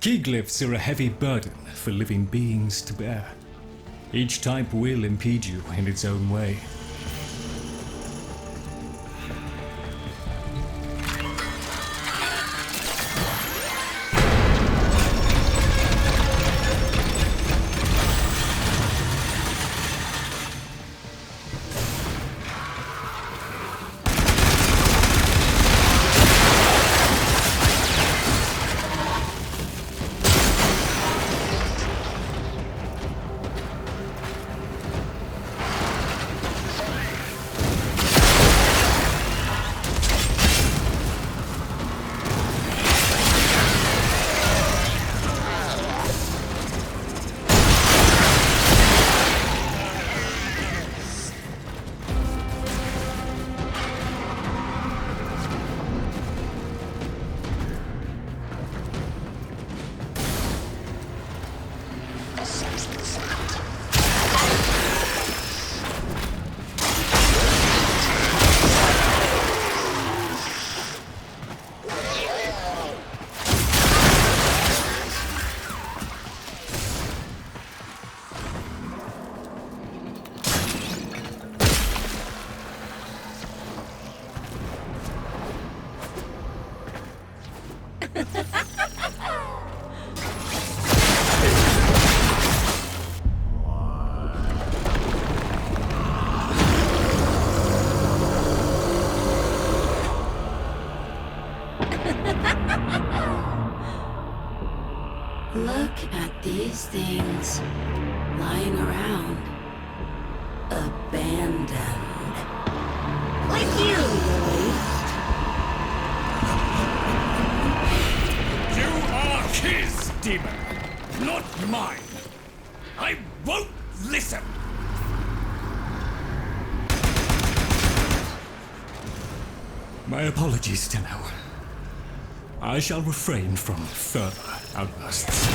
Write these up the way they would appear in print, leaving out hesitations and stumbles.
Key glyphs are a heavy burden for living beings to bear. Each type will impede you in its own way. Look at these things lying around, abandoned. Like you, waste. You are his demon, not mine. I won't listen. My apologies, Tenno. I shall refrain from further outbursts.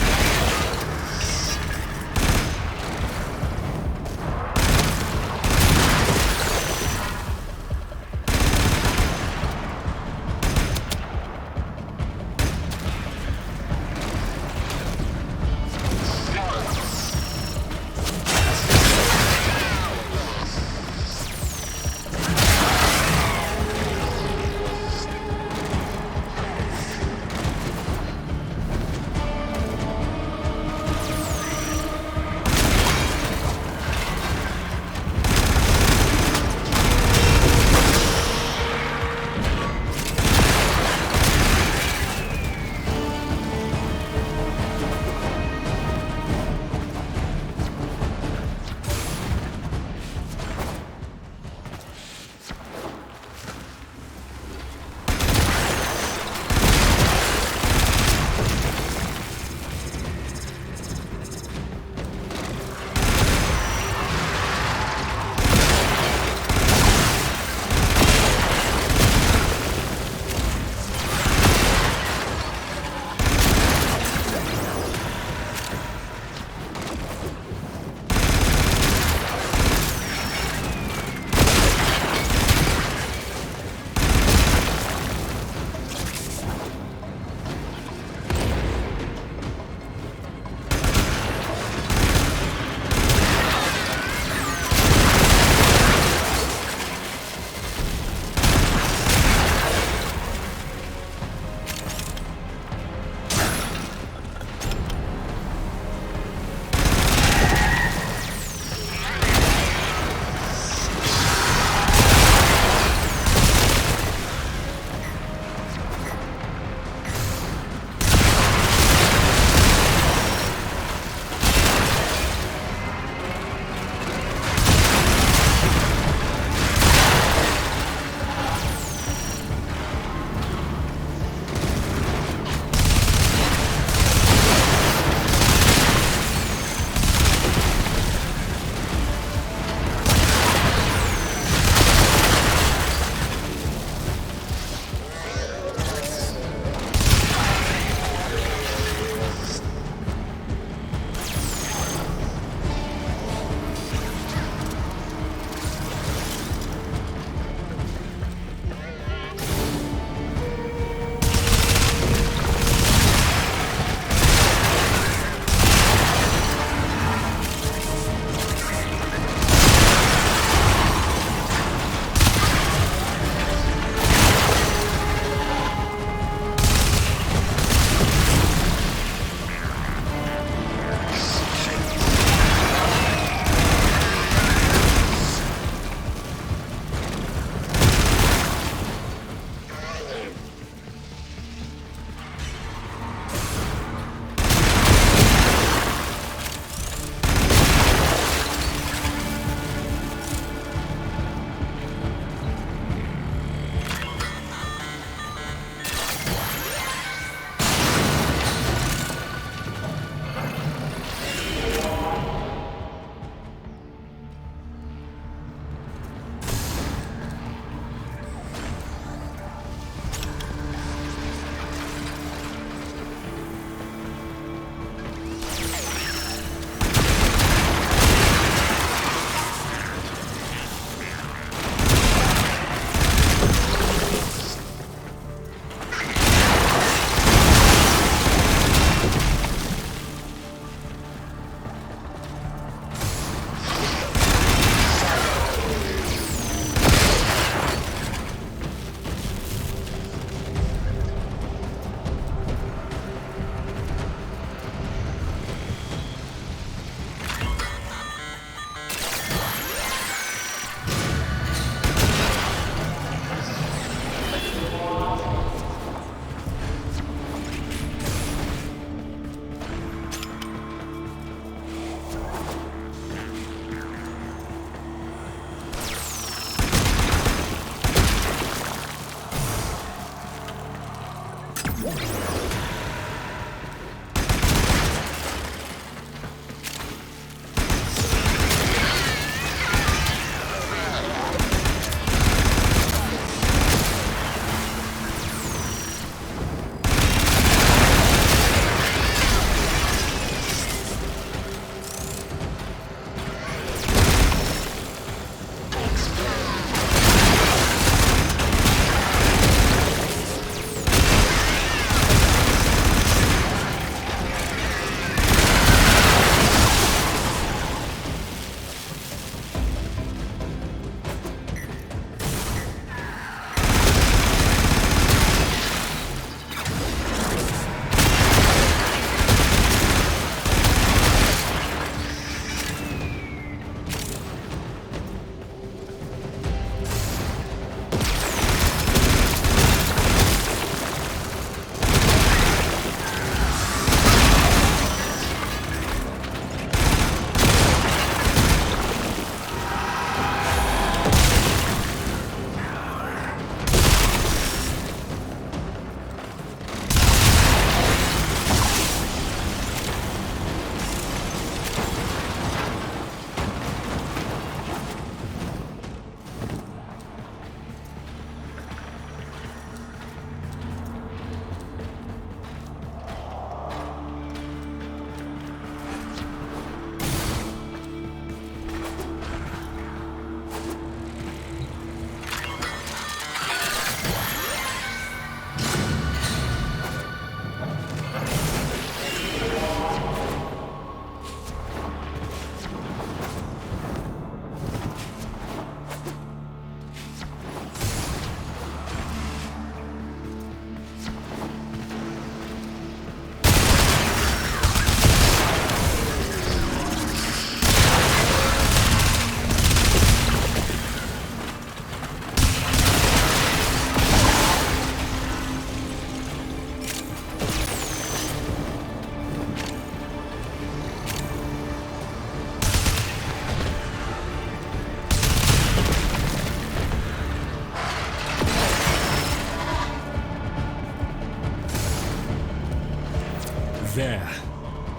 There,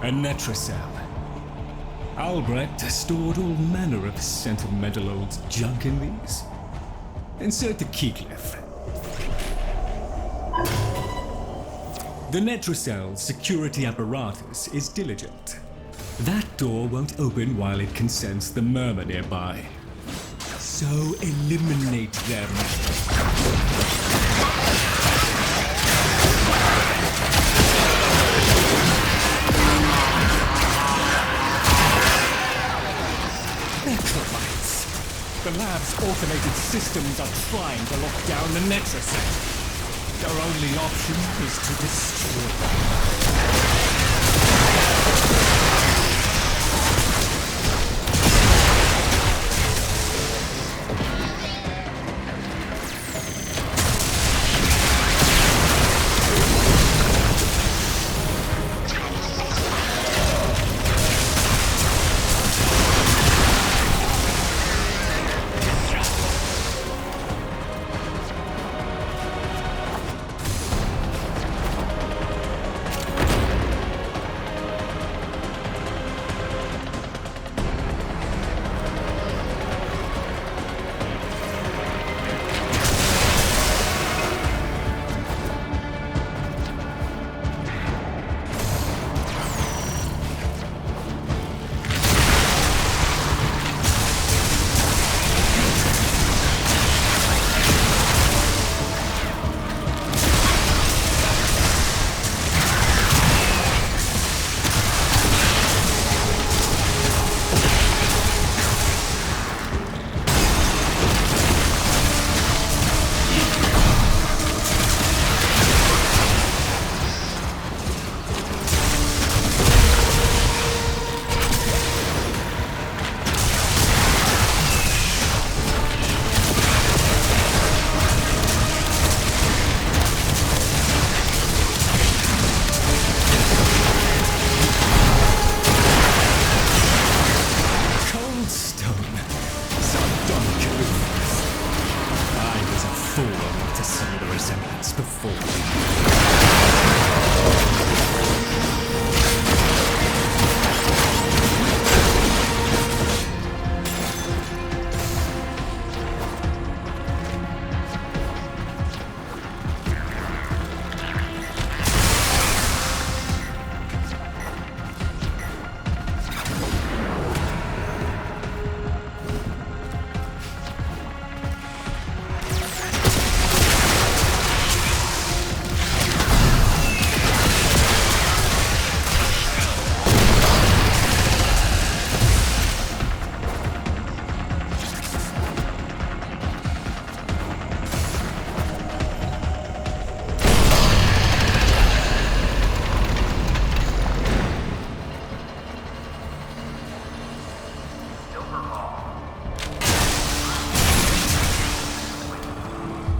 a Netracell. Albrecht stored all manner of sentimental old junk in these. Insert the keycliff. The Netracell's security apparatus is diligent. That door won't open while it can sense the murmur nearby. So eliminate them. Necrobites! The lab's automated systems are trying to lock down the Netracell. Their only option is to destroy.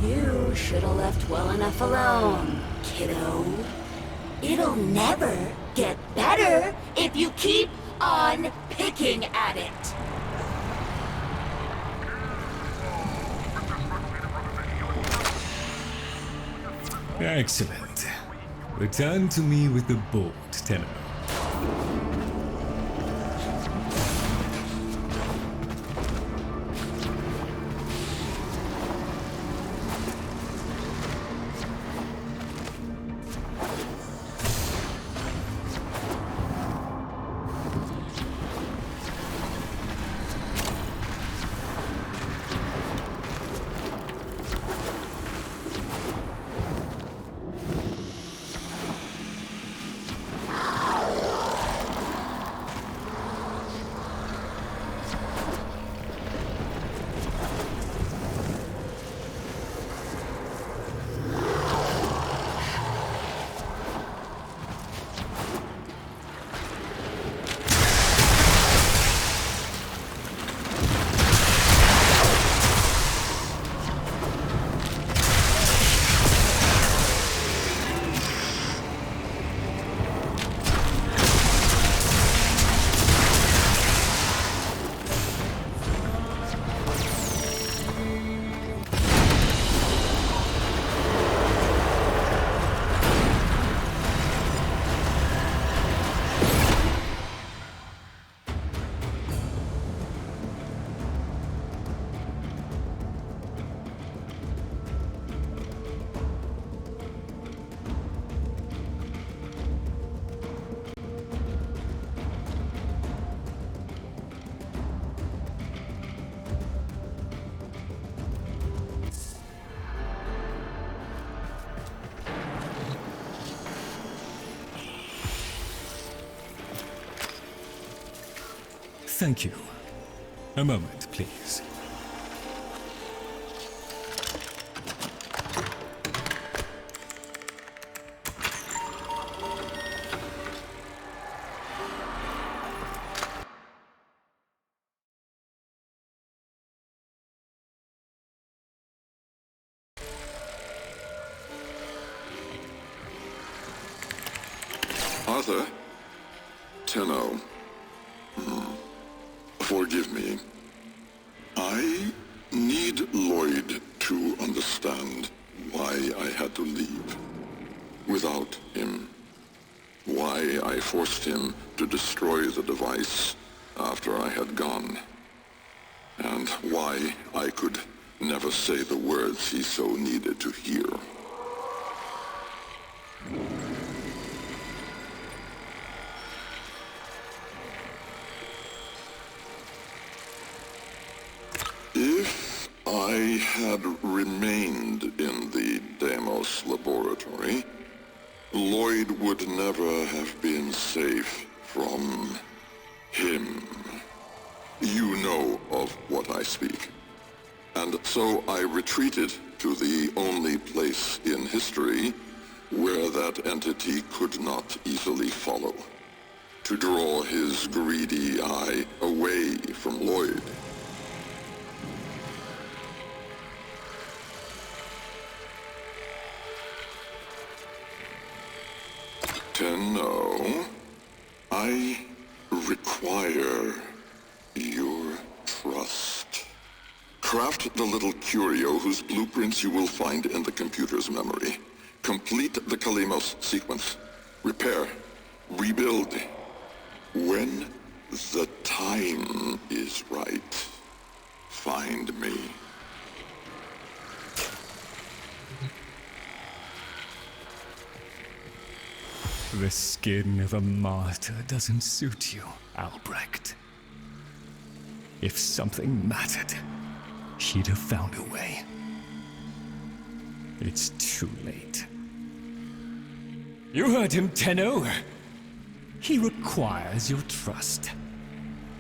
You should have left well enough alone, kiddo. It'll never get better if you keep on picking at it. Excellent. Return to me with the bolt, Tenor. Thank you. A moment, please. Arthur? Tenno. Forgive me. I need Lloyd to understand why I had to leave. Without him. Why I forced him to destroy the device after I had gone. And why I could never say the words he so needed to hear. If I had remained in the Deimos laboratory, Lloyd would never have been safe from him. You know of what I speak. And so I retreated to the only place in history where that entity could not easily follow, to draw his greedy eye away from Lloyd. Tenno, I require your trust. Craft the little curio whose blueprints you will find in the computer's memory. Complete the Kalimos sequence. Repair. Rebuild. When the time is right, find me. The skin of a martyr doesn't suit you, Albrecht. If something mattered, she'd have found a way. It's too late. You heard him, Tenno. He requires your trust.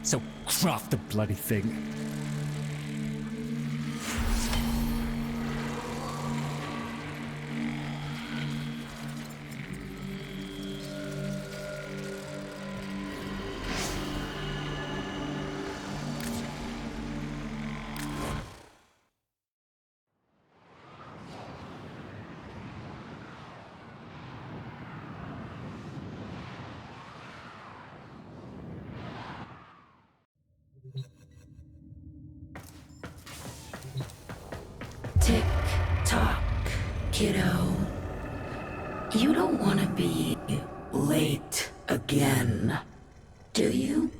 So craft the bloody thing. Tick-tock, kiddo. You don't want to be late again, do you?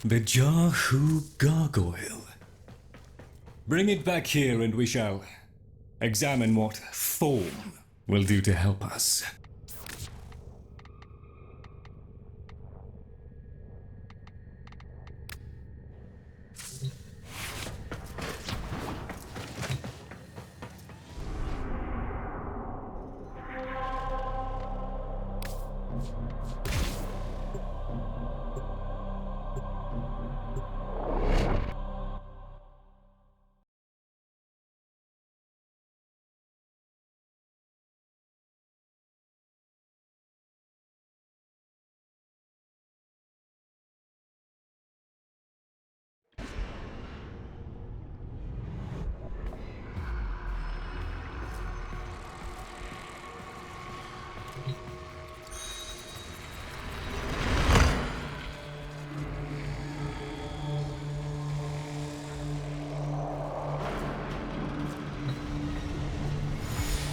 The Jahu gargoyle. Bring it back here and we shall examine what form will do to help us.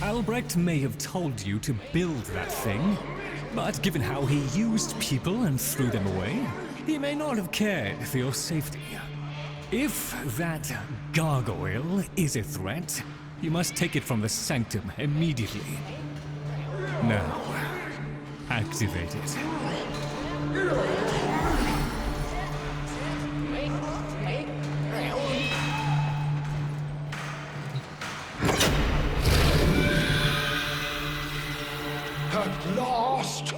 Albrecht may have told you to build that thing, but given how he used people and threw them away, he may not have cared for your safety. If that gargoyle is a threat, you must take it from the sanctum immediately. Now, activate it. At last!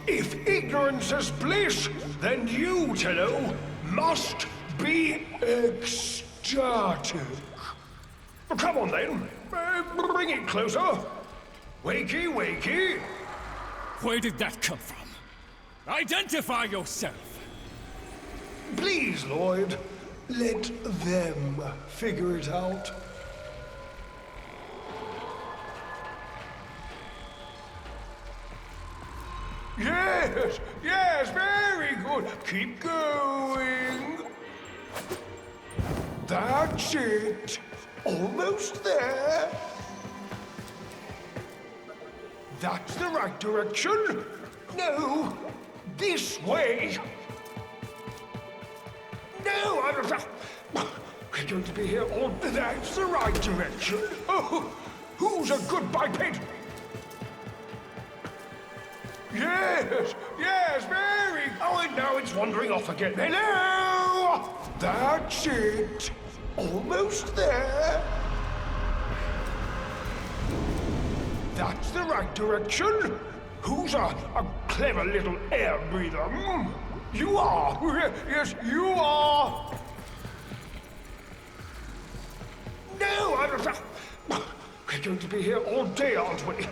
If ignorance is bliss, then you, Tello, must be ecstatic. Come on then, bring it closer. Wakey, wakey. Where did that come from? Identify yourself! Please, Lloyd, let them figure it out. Yes, yes, very good. Keep going. That's it. Almost there. That's the right direction. No, this way. No, we're going to be here all... That's the right direction. Oh, who's a good biped? Yes, yes, very... Oh, and now it's wandering off again. Hello! That's it. Almost there. That's the right direction. Who's a clever little air breather? You are. Yes, you are. No, we're going to be here all day, aren't we?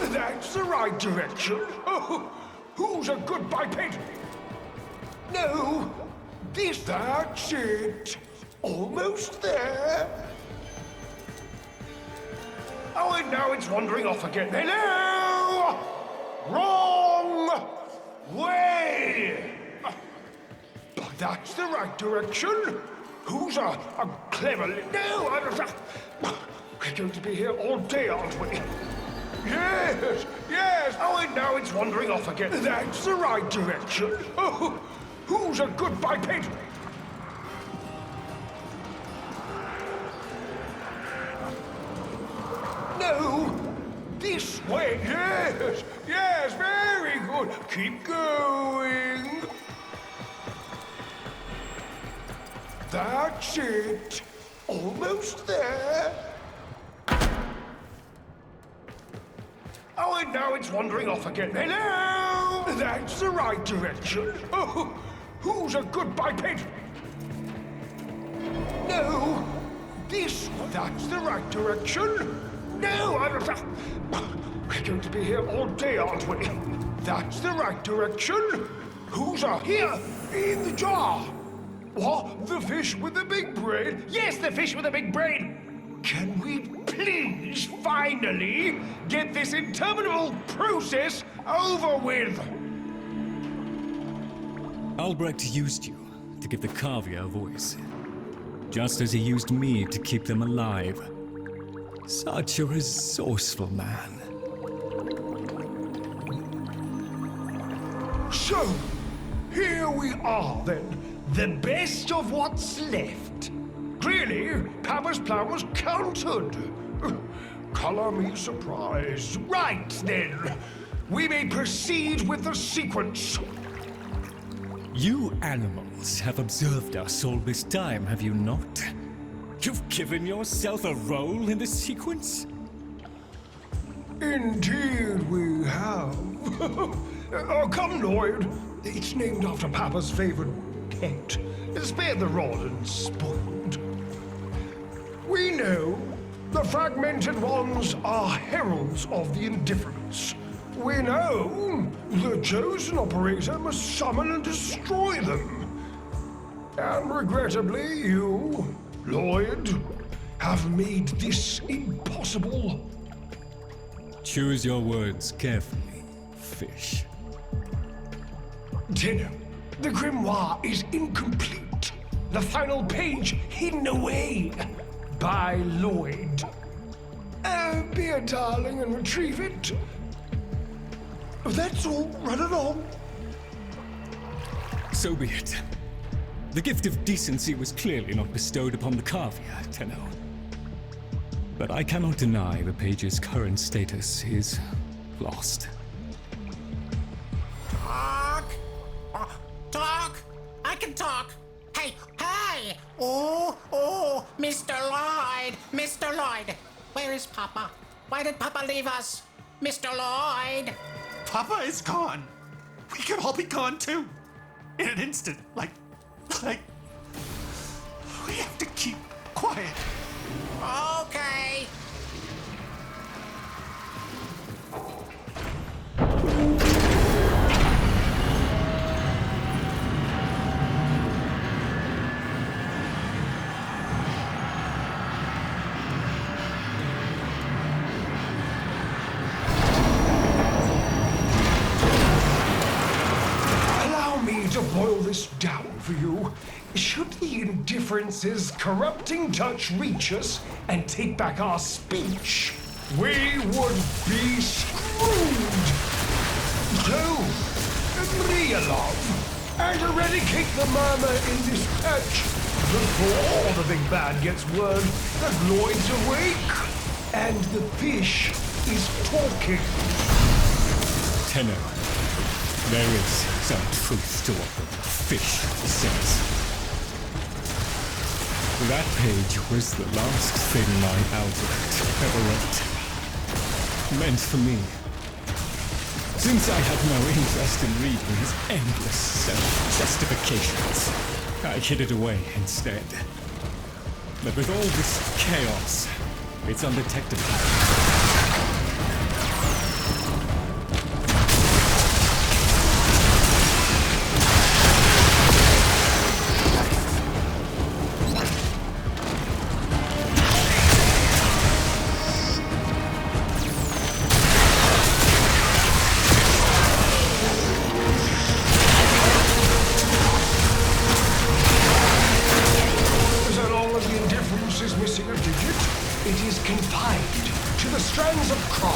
That's the right direction. Oh, who's a good biped? No, this... That's it. Almost there. Oh, and now it's wandering off again. Hello! Wrong way! But that's the right direction. Who's a clever... No, we're going to be here all day, aren't we? Yes, yes. Oh, and now it's wandering off again. That's the right direction. Oh, who's a good biped? No, this way. Yes, yes, very good. Keep going. That's it. Almost there. Oh, and now it's wandering off again. Hello! That's the right direction. Oh, who's a good biped? No, this... That's the right direction. No, we're going to be here all day, aren't we? That's the right direction. Who's here in the jar? What? The fish with the big brain? Yes, the fish with the big brain. Can we please finally get this interminable process over with? Albrecht used you to give the Cavia a voice, just as he used me to keep them alive. Such a resourceful man. So, here we are then. The best of what's left. Clearly, Papa's plan was countered. Color me surprised. Right then. We may proceed with the sequence. You animals have observed us all this time, have you not? You've given yourself a role in the sequence? Indeed we have. Oh, come, Lloyd. It's named after Papa's favorite pet. Spare the rod and spoiled. We know the fragmented ones are heralds of the indifference. We know the chosen operator must summon and destroy them. And regrettably, you, Lloyd, have made this impossible. Choose your words carefully, fish. Tenno, the grimoire is incomplete. The final page hidden away by Lloyd. Be a darling and retrieve it. That's all. Run along. So be it. The gift of decency was clearly not bestowed upon the Cavia, Tenno. But I cannot deny the page's current status is lost. Talk! Talk! I can talk! Hey! Hey! Oh! Mr. Lloyd! Mr. Lloyd! Where is Papa? Why did Papa leave us? Mr. Lloyd! Papa is gone. We could all be gone too. In an instant. Like... We have to keep quiet. Okay. Allow me to boil this down for you. Should the indifference's corrupting touch reach us and take back our speech, we would be screwed. So, be a love and eradicate the murmur in this patch before the big bad gets word that Lloyd's awake and the fish is talking. Tenno, there is some truth to what the fish says. That page was the last thing my Albert ever wrote. Meant for me. Since I had no interest in reading his endless self-justifications, I hid it away instead. But with all this chaos, it's undetectable. It is confined to the strands of Kra.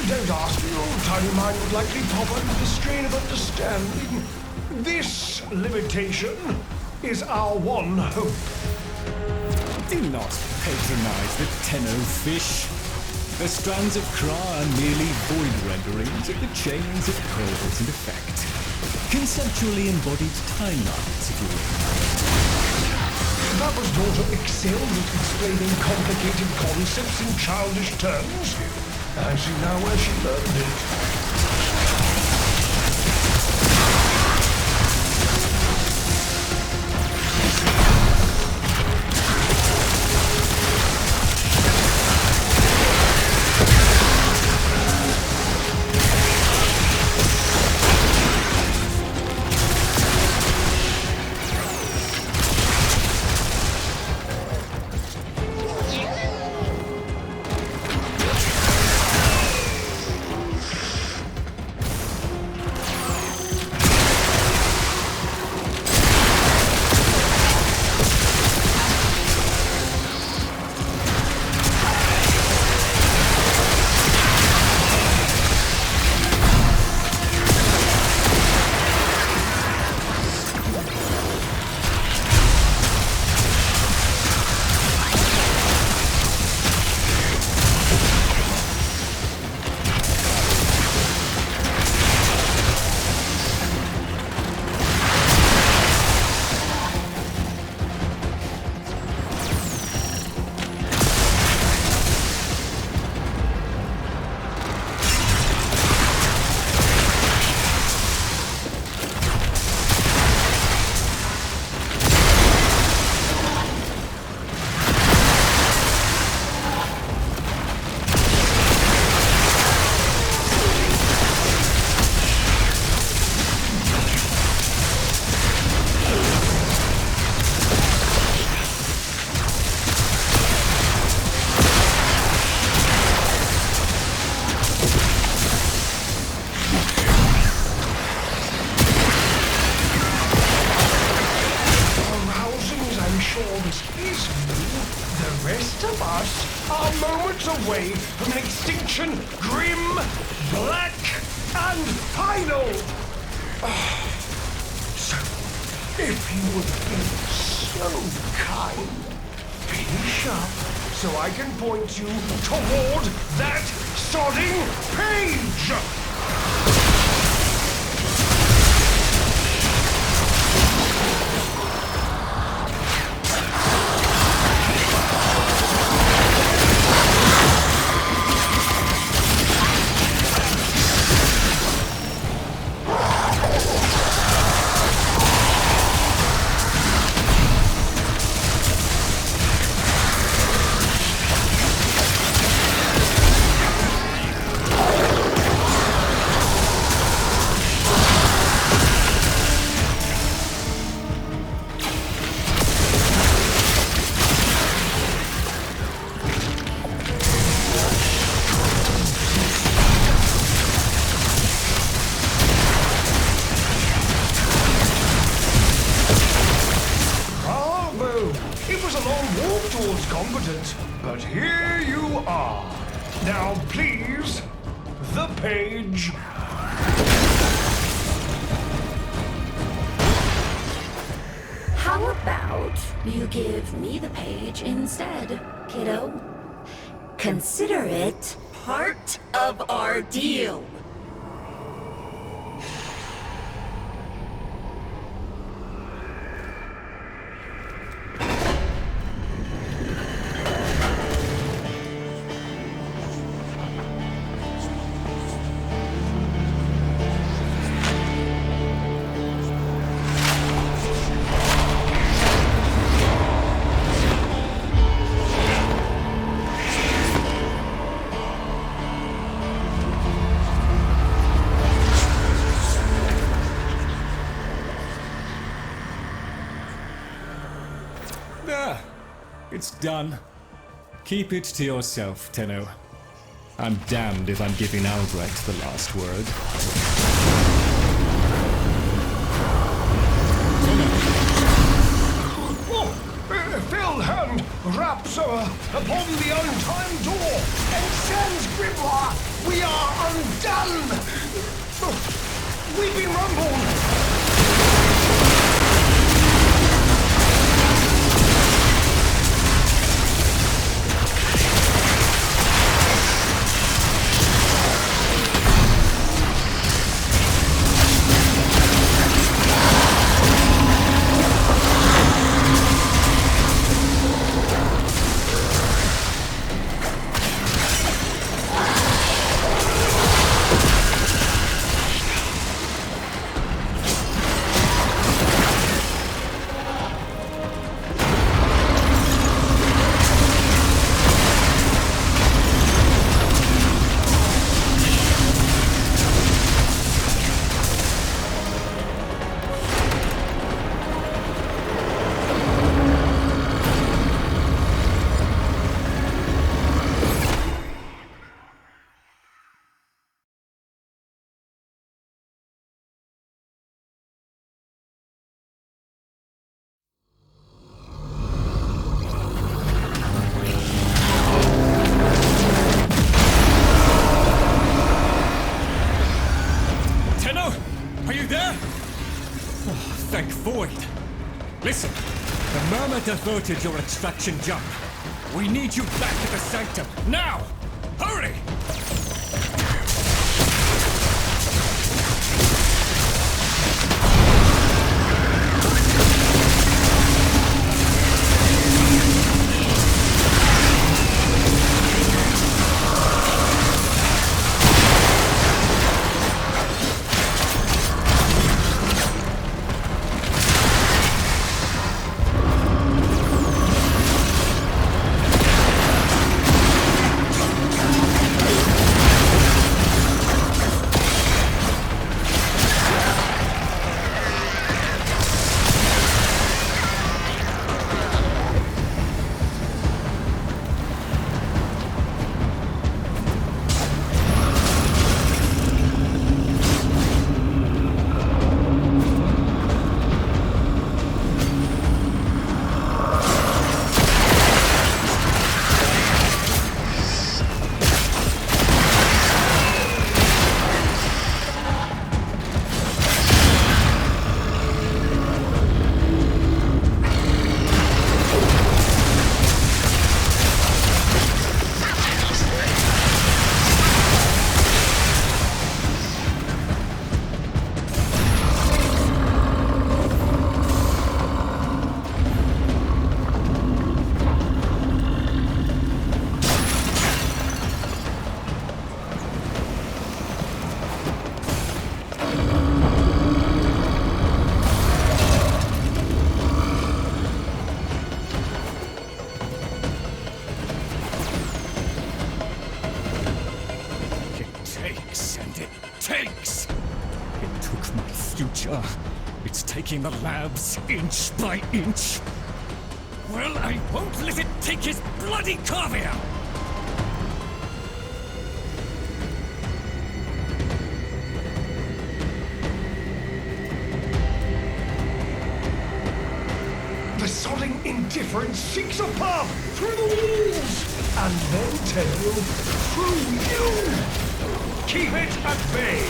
Don't ask me, your tiny mind would likely pop under the strain of understanding. This limitation is our one hope. Do not patronize the Tenno fish. The strands of Kra are merely void renderings of the chains of cause and effect. Conceptually embodied timelines, if you will. Papa's daughter excelled at explaining complicated concepts in childish terms. I see now where she learned it. an extinction grim, black, and final. So, if you would be so kind, finish up so I can point you toward that sodding page. Competence, but here you are. Now, please, the page. How about you give me the page instead, kiddo? Consider it part of our deal. There. It's done. Keep it to yourself, Tenno. I'm damned if I'm giving Albrecht the last word. Filled hand raps upon the untimed door and sends Grimoire. We are undone. We've been rumbled. Thank Void. Listen, the Murmur diverted your extraction jump. We need you back at the Sanctum, now! Hurry! takes and it takes. It took my future. It's taking the labs inch by inch. Well, I won't let it take his bloody caviar! The sodding indifference seeks a path through the walls, and then tell through you. Keep it at bay.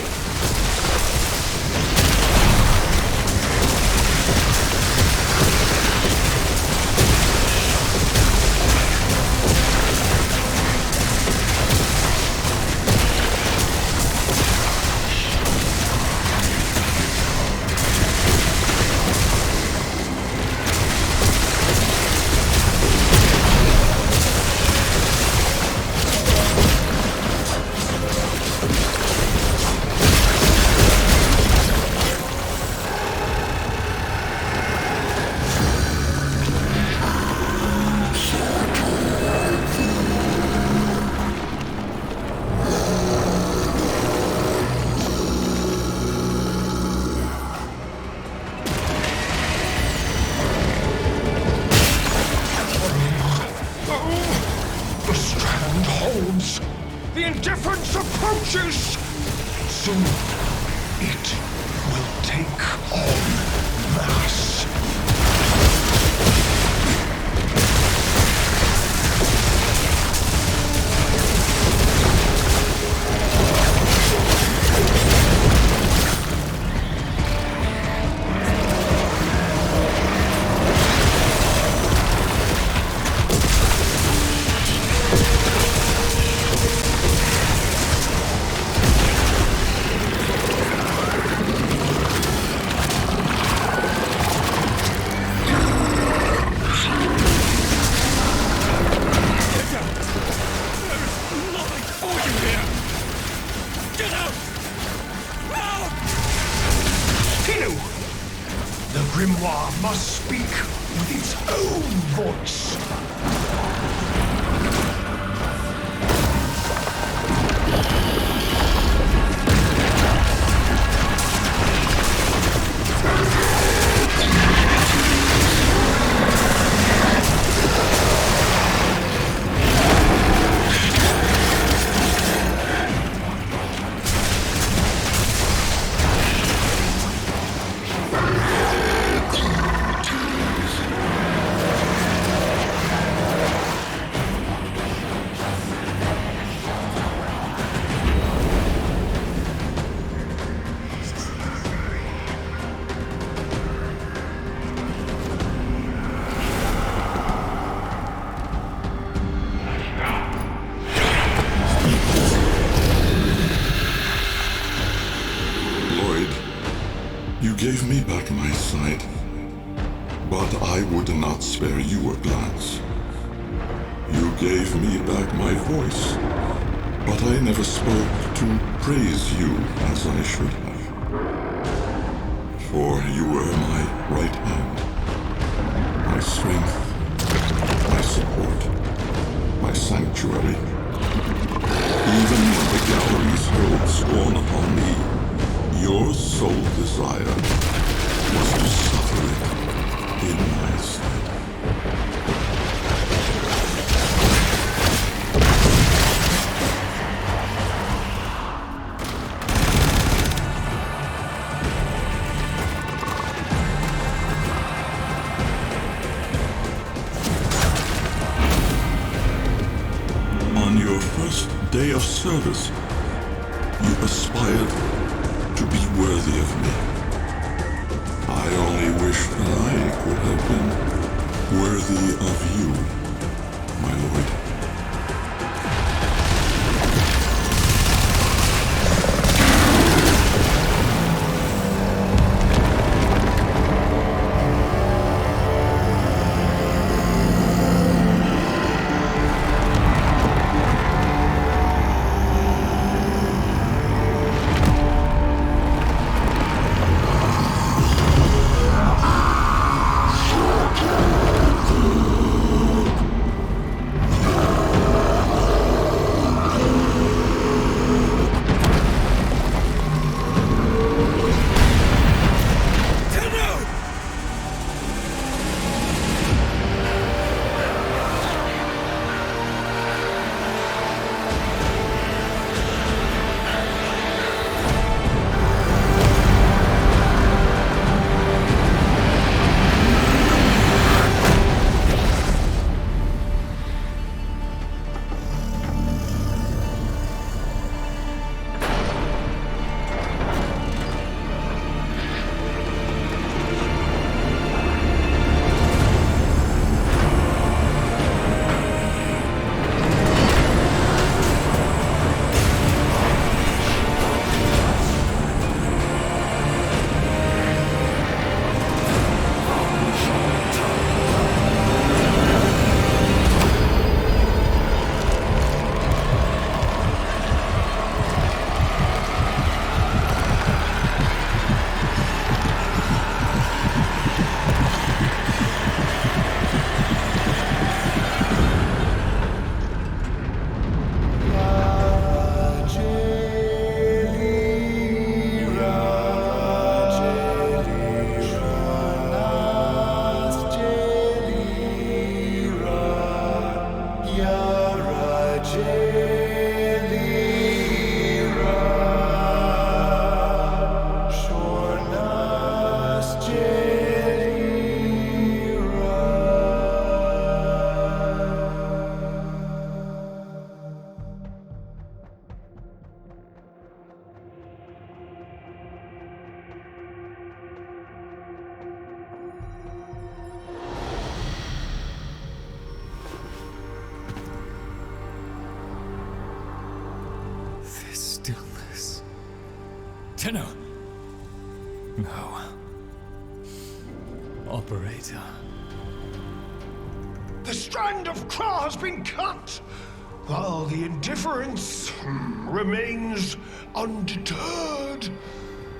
The indifference approaches! Soon, it will take on mass. The grimoire must speak with its own voice. You gave me back my sight, but I would not spare you a glance. You gave me back my voice, but I never spoke to praise you as I should have. For you were my right hand, my strength, my support, my sanctuary. Even when the galleries hurled scorn upon me, your sole desire was to suffer it in my stead. On your first day of service, you aspired to be worthy of me. I only wish that I could have been worthy of you, my lord. antenna. No. Operator. The strand of claw has been cut, while the indifference remains undeterred.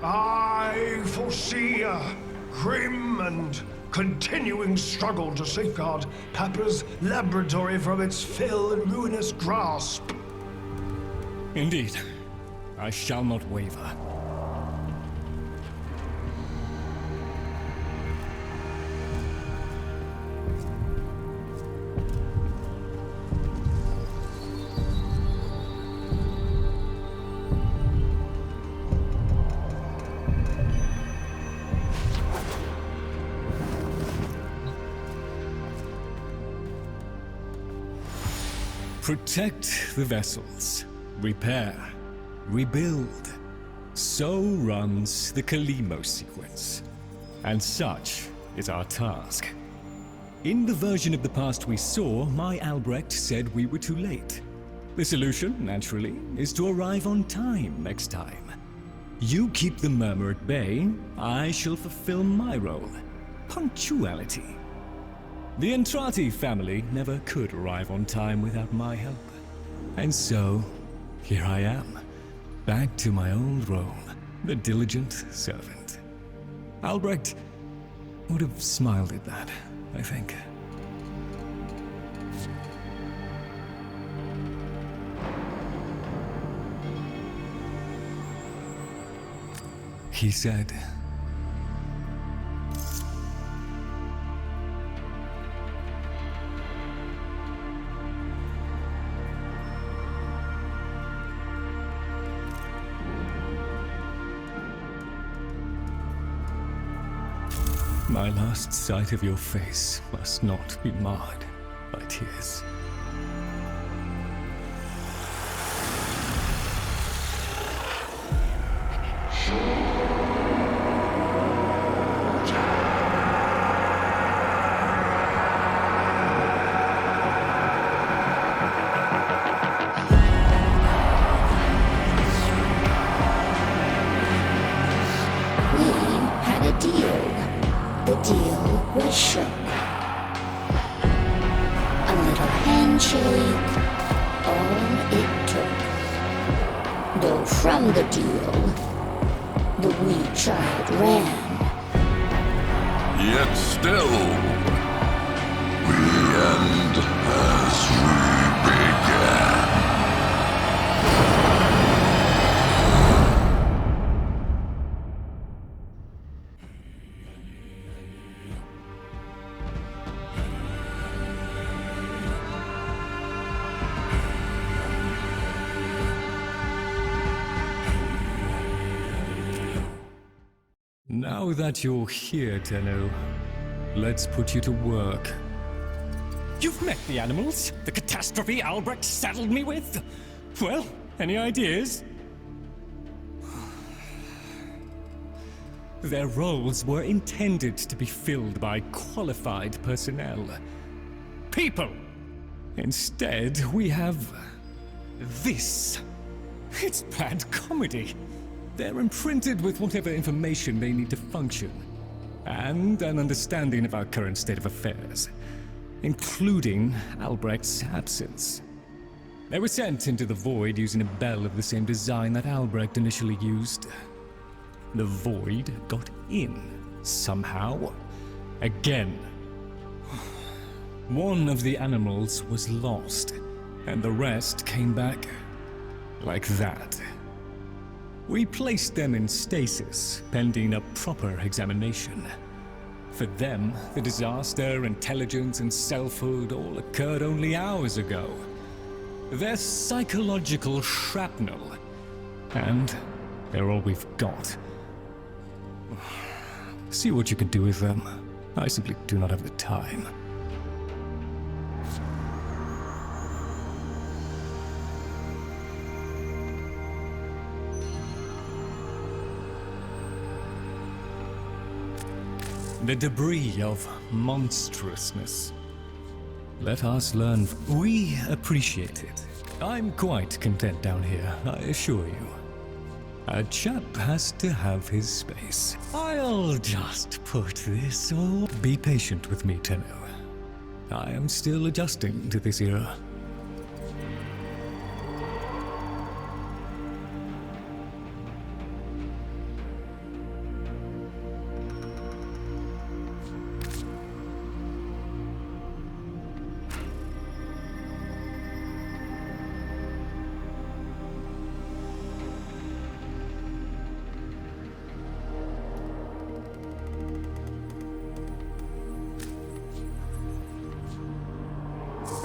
I foresee a grim and continuing struggle to safeguard Papa's laboratory from its fell and ruinous grasp. Indeed. I shall not waver. Protect the vessels. Repair. Rebuild. So runs the Kalimo sequence. And such is our task. In the version of the past we saw, my Albrecht said we were too late. The solution, naturally, is to arrive on time next time. You keep the murmur at bay, I shall fulfill my role. Punctuality. The Entrati family never could arrive on time without my help. And so, here I am, back to my old role, the diligent servant. Albrecht would have smiled at that, I think. He said, my last sight of your face must not be marred by tears. We had a deal. The deal was shook. A little handshake, all it took. Though from the deal, the wee child ran. Yet still, we end as we began. Now that you're here, Tenno, let's put you to work. You've met the animals? The catastrophe Albrecht saddled me with? Well, any ideas? Their roles were intended to be filled by qualified personnel. People! Instead, we have this. It's bad comedy. They're imprinted with whatever information they need to function, and an understanding of our current state of affairs, including Albrecht's absence. They were sent into the void using a bell of the same design that Albrecht initially used. The void got in, somehow. Again. One of the animals was lost, and the rest came back like that. We placed them in stasis, pending a proper examination. For them, the disaster, intelligence, and selfhood all occurred only hours ago. They're psychological shrapnel, and they're all we've got. See what you can do with them. I simply do not have the time. The debris of monstrousness. Let us learn. We appreciate it. I'm quite content down here, I assure you. A chap has to have his space. I'll just put this all... Be patient with me, Tenno. I am still adjusting to this era.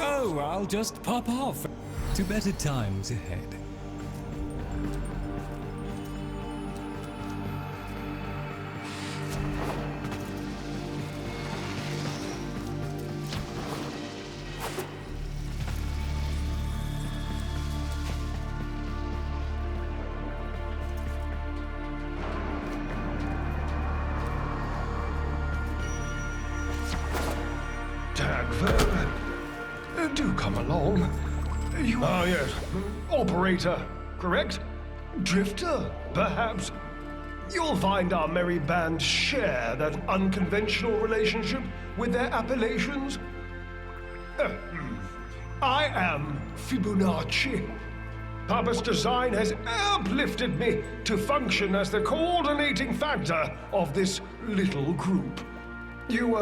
Oh, I'll just pop off to better times ahead. Tagver, do come along. You are, yes, operator, correct? Drifter, perhaps? You'll find our merry band share that unconventional relationship with their appellations. I am Fibonacci. Papa's design has uplifted me to function as the coordinating factor of this little group. You,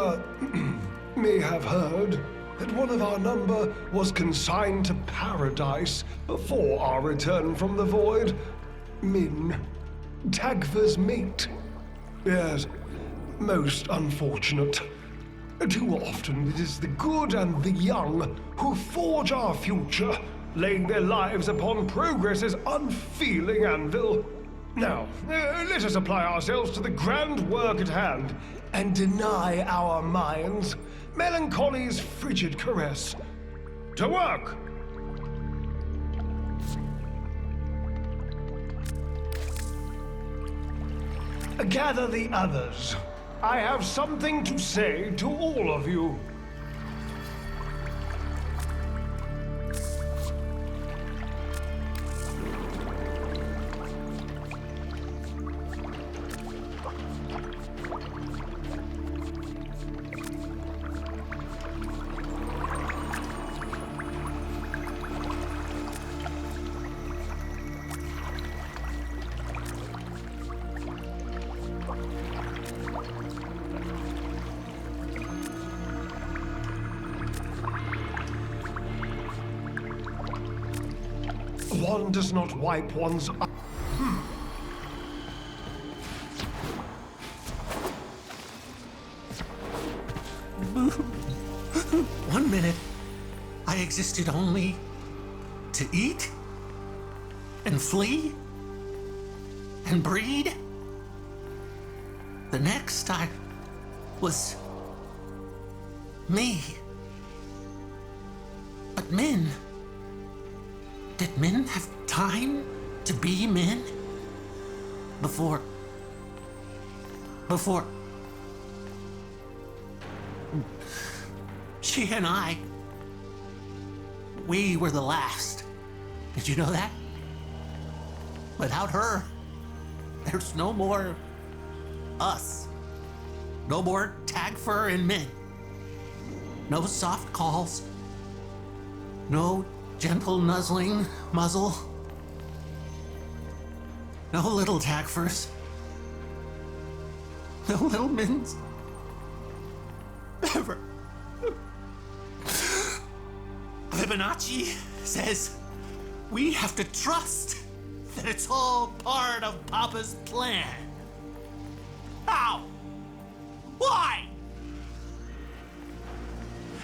may have heard that one of our number was consigned to paradise before our return from the void. Min, Tagver's mate. Yes, most unfortunate. Too often it is the good and the young who forge our future, laying their lives upon progress's unfeeling anvil. Now, let us apply ourselves to the grand work at hand and deny our minds melancholy's frigid caress. To work! Gather the others. I have something to say to all of you. One does not wipe one's... 1 minute, I existed only to eat and flee and breed. The next, I was me. But Min, did Min have time to be Min? Before... She and I, we were the last. Did you know that? Without her, there's no more us. No more Tagfer and Min. No soft calls. No gentle nuzzling muzzle. No little Tagfers. No little Mins. Ever. Fibonacci says we have to trust that it's all part of Papa's plan. How? Why?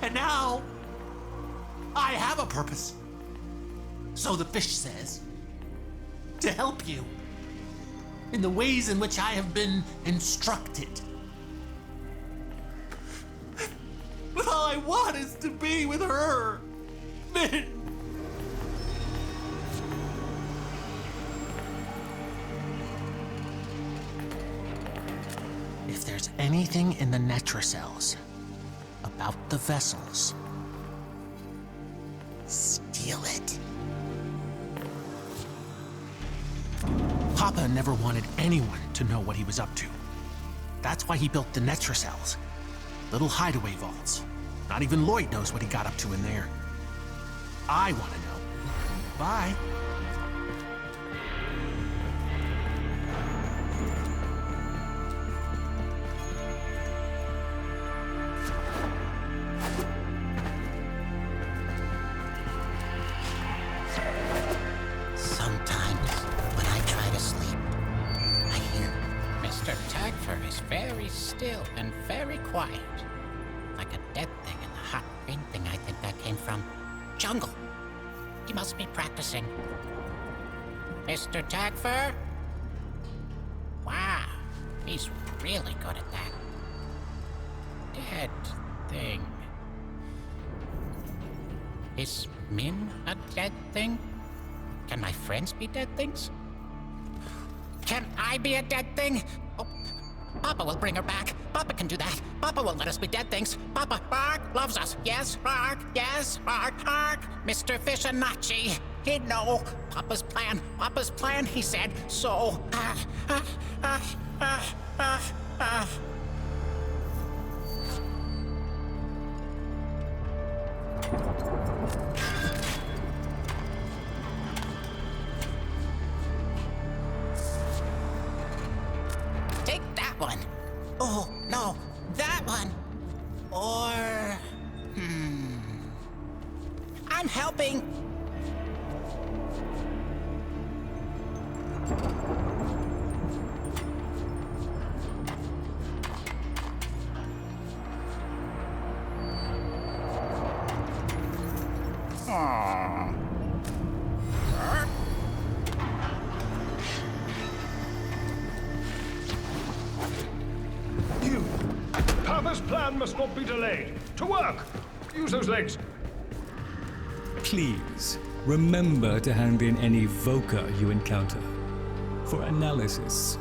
And now I have a purpose. So the fish says. To help you in the ways in which I have been instructed. But all I want is to be with her. Min. If there's anything in the Netracells about the vessels, steal it. Papa never wanted anyone to know what he was up to. That's why he built the Netra cells. Little hideaway vaults. Not even Lloyd knows what he got up to in there. I want to know. Bye. Sometimes, when I try to sleep, I hear Mr. Tagfer is very still and very quiet. Like a dead thing in the hot green thing I think that came from jungle. He must be practicing. Mr. Tagfer? Wow, he's really good at that. Dead thing. Is Min a dead thing? Can my friends be dead things? Can I be a dead thing? Oh, Papa will bring her back. Papa can do that. Papa will let us be dead things. Papa, Ark, loves us. Yes, Ark, yes, Ark, Ark. Mr. Fishanachi, he'd know. Papa's plan, he said. So, Take that one. Oh, no, that one. Or, I'm helping. You! Papa's plan must not be delayed. To work! Use those legs. Please, remember to hand in any Voca you encounter for analysis.